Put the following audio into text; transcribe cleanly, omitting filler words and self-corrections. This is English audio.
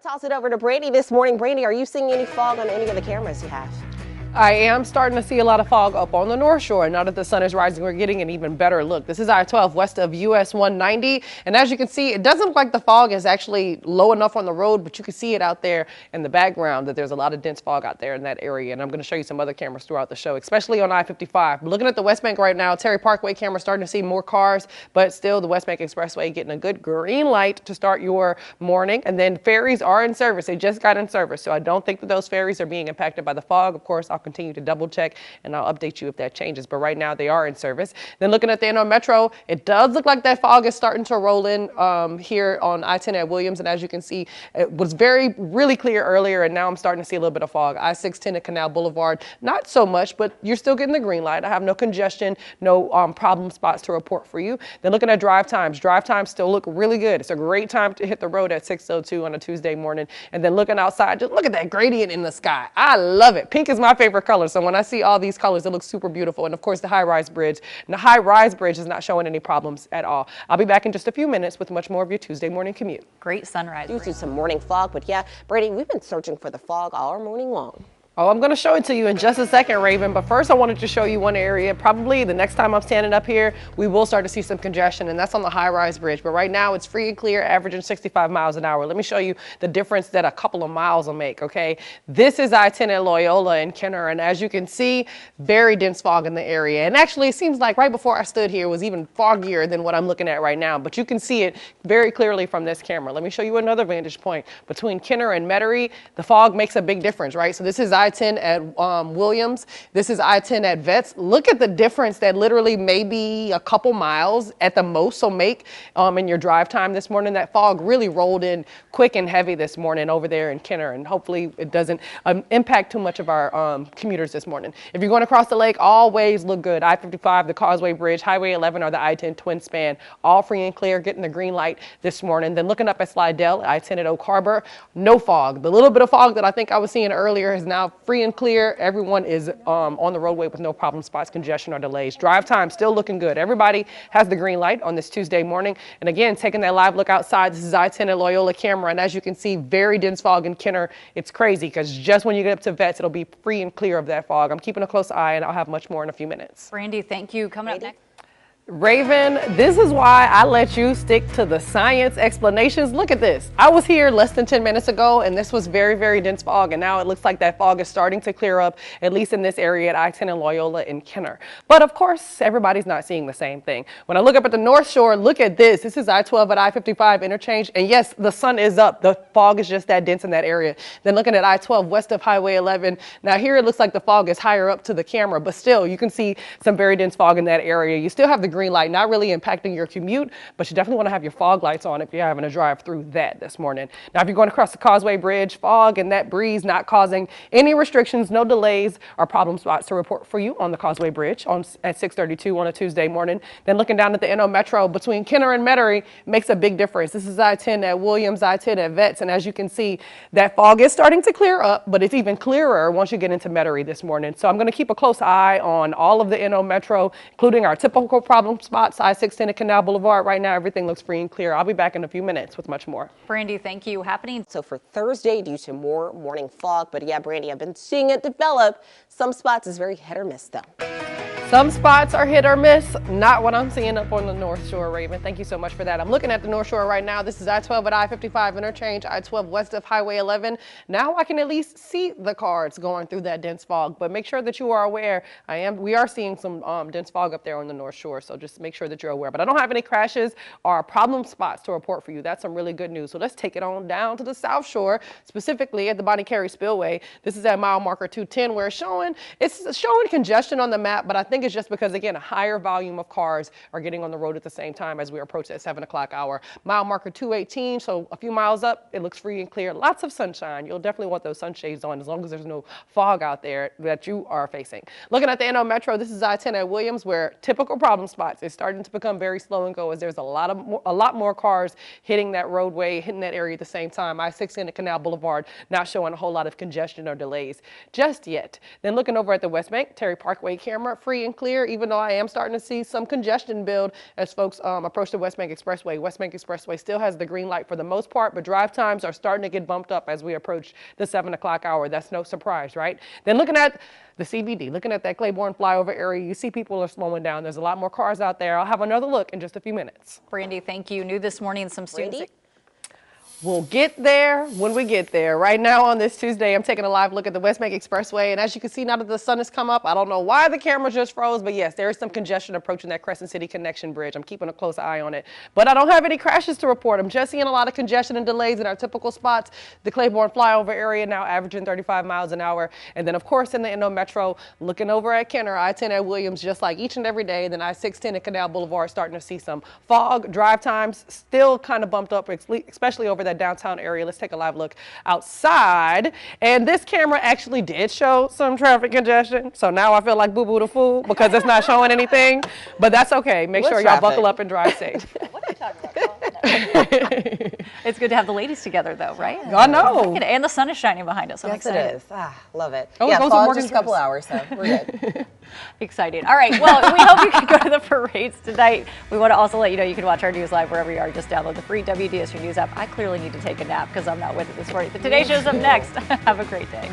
toss it over to Brandi this morning. Brandi, are you seeing any fog on any of the cameras you have? I am starting to see a lot of fog up on the North Shore. Now that the sun is rising, we're getting an even better look. This is I-12 west of US 190. And as you can see, it doesn't look like the fog is actually low enough on the road, but you can see it out there in the background that there's a lot of dense fog out there in that area. And I'm going to show you some other cameras throughout the show, especially on I-55. Looking at the West Bank right now, Terry Parkway camera starting to see more cars, but still the West Bank Expressway getting a good green light to start your morning. And then ferries are in service. They just got in service. So I don't think that those ferries are being impacted by the fog. Of course, I'll continue to double check and I'll update you if that changes. But right now they are in service. Then looking at the NO Metro, it does look like that fog is starting to roll in here on I-10 at Williams. And as you can see, it was really clear earlier. And now I'm starting to see a little bit of fog. I-610 at Canal Boulevard, not so much, but you're still getting the green light. I have no congestion, no problem spots to report for you. Then looking at drive times still look really good. It's a great time to hit the road at 6:02 on a Tuesday morning. And then looking outside, just look at that gradient in the sky. I love it. Pink is my favorite color. So when I see all these colors, it looks super beautiful. And of course, the high-rise bridge. And the high-rise bridge is not showing any problems at all. I'll be back in just a few minutes with much more of your Tuesday morning commute. Great sunrise. You see some morning fog, but yeah, Brandi, we've been searching for the fog all morning long. Oh, I'm going to show it to you in just a second, Raven. But first, I wanted to show you one area. Probably the next time I'm standing up here, we will start to see some congestion, and that's on the high-rise bridge. But right now, it's free and clear, averaging 65 miles an hour. Let me show you the difference that a couple of miles will make, okay? This is I-10 at Loyola and Kenner, and as you can see, very dense fog in the area. And actually, it seems like right before I stood here, it was even foggier than what I'm looking at right now. But you can see it very clearly from this camera. Let me show you another vantage point. Between Kenner and Metairie, the fog makes a big difference, right? So this is I-10 at Williams. This is I-10 at Vets. Look at the difference that literally maybe a couple miles at the most will make in your drive time this morning. That fog really rolled in quick and heavy this morning over there in Kenner, and hopefully it doesn't impact too much of our commuters this morning. If you're going across the lake, always look good. I-55, the Causeway Bridge, Highway 11 or the I-10 twin span, all free and clear, getting the green light this morning. Then looking up at Slidell, I-10 at Oak Harbor, no fog. The little bit of fog that I think I was seeing earlier is now free and clear. Everyone is on the roadway with no problem spots, congestion or delays. Drive time still looking good. Everybody has the green light on this Tuesday morning. And again, taking that live look outside, this is I-10 at Loyola camera. And as you can see, very dense fog in Kenner. It's crazy because just when you get up to Vets, it'll be free and clear of that fog. I'm keeping a close eye and I'll have much more in a few minutes. Brandi, thank you. Coming up next. Raven, this is why I let you stick to the science explanations. Look at this. I was here less than 10 minutes ago and this was very, very dense fog. And now it looks like that fog is starting to clear up, at least in this area at I-10 and Loyola and Kenner. But of course, everybody's not seeing the same thing. When I look up at the North Shore, look at this. This is I-12 at I-55 interchange. And yes, the sun is up. The fog is just that dense in that area. Then looking at I-12 west of Highway 11. Now here it looks like the fog is higher up to the camera, but still you can see some very dense fog in that area. You still have the green light, not really impacting your commute, but you definitely want to have your fog lights on if you're having to drive through that this morning. Now, if you're going across the Causeway Bridge, fog and that breeze not causing any restrictions, no delays or problem spots to report for you on the Causeway Bridge at 6:32 on a Tuesday morning. Then looking down at the NO Metro between Kenner and Metairie makes a big difference. This is I-10 at Williams, I-10 at Vets, and as you can see, that fog is starting to clear up, but it's even clearer once you get into Metairie this morning. So I'm going to keep a close eye on all of the NO Metro, including our typical problem spots. I-610 at Canal Boulevard. Right now, everything looks free and clear. I'll be back in a few minutes with much more. Brandi, thank you. Happening. So for Thursday, due to more morning fog, but yeah, Brandi, I've been seeing it develop. Some spots is very hit or miss though. Some spots are hit or miss, not what I'm seeing up on the North Shore, Raven. Thank you so much for that. I'm looking at the North Shore right now. This is I-12 at I-55 interchange, I-12 west of Highway 11. Now I can at least see the cars going through that dense fog, but make sure that you are aware. We are seeing some dense fog up there on the North Shore, so just make sure that you're aware. But I don't have any crashes or problem spots to report for you. That's some really good news. So let's take it on down to the South Shore, specifically at the Bonnie Carey Spillway. This is at mile marker 210 where it's showing congestion on the map, but I think it's just because, again, a higher volume of cars are getting on the road at the same time as we approach that 7 o'clock hour. Mile marker 218, so a few miles up, it looks free and clear. Lots of sunshine. You'll definitely want those sunshades on as long as there's no fog out there that you are facing. Looking at the NO Metro, this is I-10 at Williams where typical problem spots is starting to become very slow and go as there's a lot more cars hitting that roadway, hitting that area at the same time. I-610 at Canal Boulevard not showing a whole lot of congestion or delays just yet. Then looking over at the West Bank, Terry Parkway camera, free free and clear, even though I am starting to see some congestion build as folks approach the West Bank Expressway. West Bank Expressway still has the green light for the most part, but drive times are starting to get bumped up as we approach the 7 o'clock hour. That's no surprise, right? Then looking at the CBD, looking at that Claiborne flyover area, you see people are slowing down. There's a lot more cars out there. I'll have another look in just a few minutes. Brandi, thank you. New this morning, some students. Brandi? We'll get there when we get there. Right now on this Tuesday, I'm taking a live look at the West Bank Expressway. And as you can see, now that the sun has come up, I don't know why the camera just froze, but yes, there is some congestion approaching that Crescent City Connection Bridge. I'm keeping a close eye on it. But I don't have any crashes to report. I'm just seeing a lot of congestion and delays in our typical spots. The Claiborne flyover area now averaging 35 miles an hour. And then, of course, in the Inno Metro, looking over at Kenner, I-10 at Williams, just like each and every day. And then I-610 at Canal Boulevard starting to see some fog. Drive times still kind of bumped up, especially over that downtown area. Let's take a live look outside. And this camera actually did show some traffic congestion. So now I feel like boo-boo the fool because it's not showing anything. But that's okay. Make sure y'all buckle up and drive safe. What are you talking about? It's good to have the ladies together, though, right? I know. And the sun is shining behind us. I'm Yes, excited. it is. Ah, love it. Oh, it yeah, goes with fog Morgan's just a couple dress. hours, so we're good. Excited. All right. Well, we hope you can go to the parades tonight. We want to also let you know you can watch our news live wherever you are. Just download the free WDSU News app. I clearly need to take a nap because I'm not with it this morning. The Today Show's up next. Have a great day.